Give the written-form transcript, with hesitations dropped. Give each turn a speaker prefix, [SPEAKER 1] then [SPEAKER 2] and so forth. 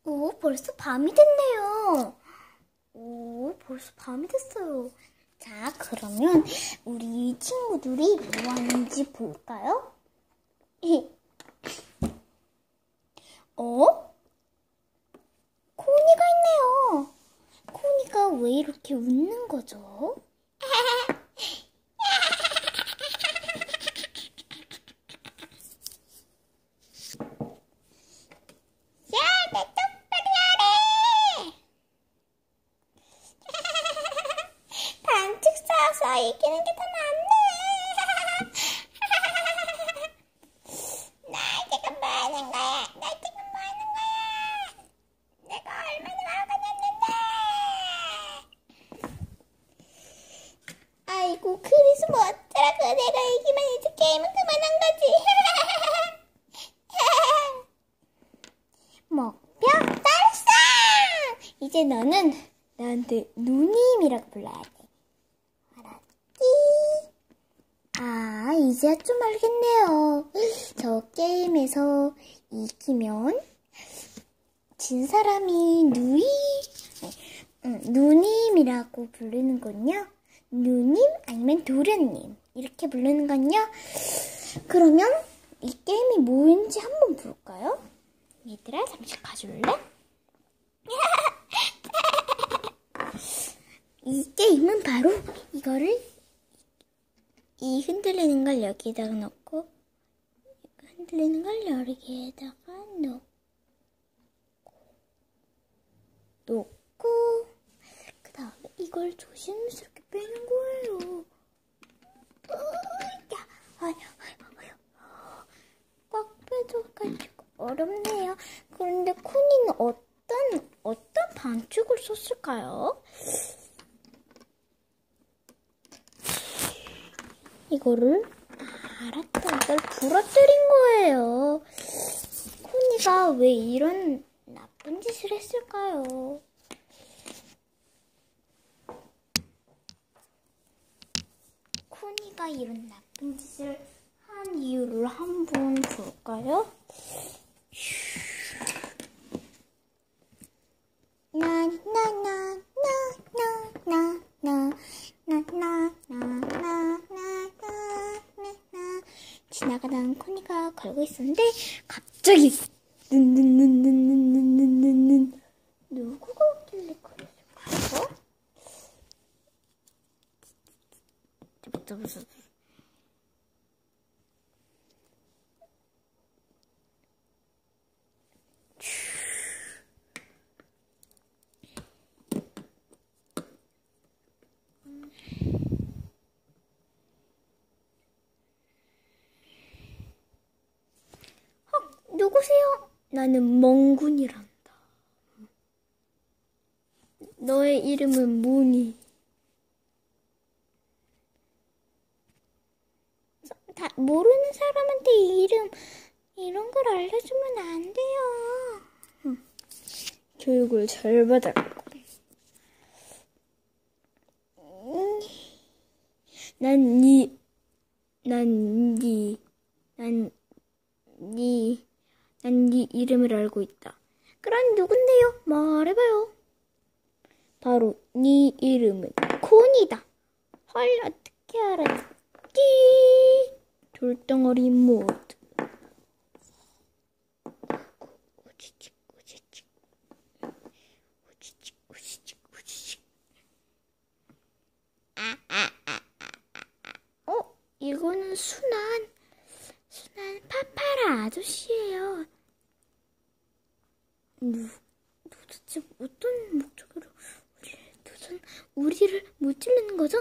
[SPEAKER 1] 오, 벌써 밤이 됐네요. 오, 벌써 밤이 됐어요. 자, 그러면 우리 친구들이 뭐 하는지 볼까요? 코니가 있네요. 코니가 왜 이렇게 웃는 거죠? 야, 내 똑바로 하래! 반칙 싸워서 이기는 게 더 낫네. 나 지금 뭐 하는 거야? 나 지금 뭐 하는 거야? 내가 얼마나 화가 났는데? 아이고, 그래서 뭐 어쩌라고. 내가 이기면 이제 게임은 그만한 거지. 목표 달성! 이제 너는 나한테 누님이라고 불러야 돼. 알았지? 아, 이제야 좀 알겠네요. 저 게임에서 이기면 진 사람이 누님이라고 부르는군요. 누님 아니면 도련님 이렇게 부르는군요. 그러면 이 게임이 뭐인지 한번 볼까요? 얘들아, 잠시 봐줄래? 이 게임은 바로 이거를 이 흔들리는 걸 여기에다가 넣고 흔들리는 걸 여기에다가 놓고 그 다음에 이걸 조심스럽게 빼는 거예요. 꽉 빼줘가지고 어렵네요. 그런데 코니는 어떤 반죽을 썼을까요? 이거를 알았다. 이걸 부러뜨린 거예요. 코니가 왜 이런 나쁜 짓을 했을까요? 코니가 이런 나쁜 짓을 한 이유를 한번 볼까요? 지나가던 코니가 걸고 있었는데 갑자기 누구가 웃길래 그랬을까요? 누구세요? 나는 멍군이란다. 너의 이름은 뭐니? 다 모르는 사람한테 이런 걸 알려주면 안 돼요. 교육을 잘 받을 거야. 난 네 이름을 알고 있다. 그럼 누군데요? 말해봐요. 바로 네 이름은 코니다. 헐, 어떻게 알았지? 돌덩어리 모드. 이거는 순한 파파라 아저씨예요. 도대체 어떤 목적으로 우리를 무찌르는 거죠?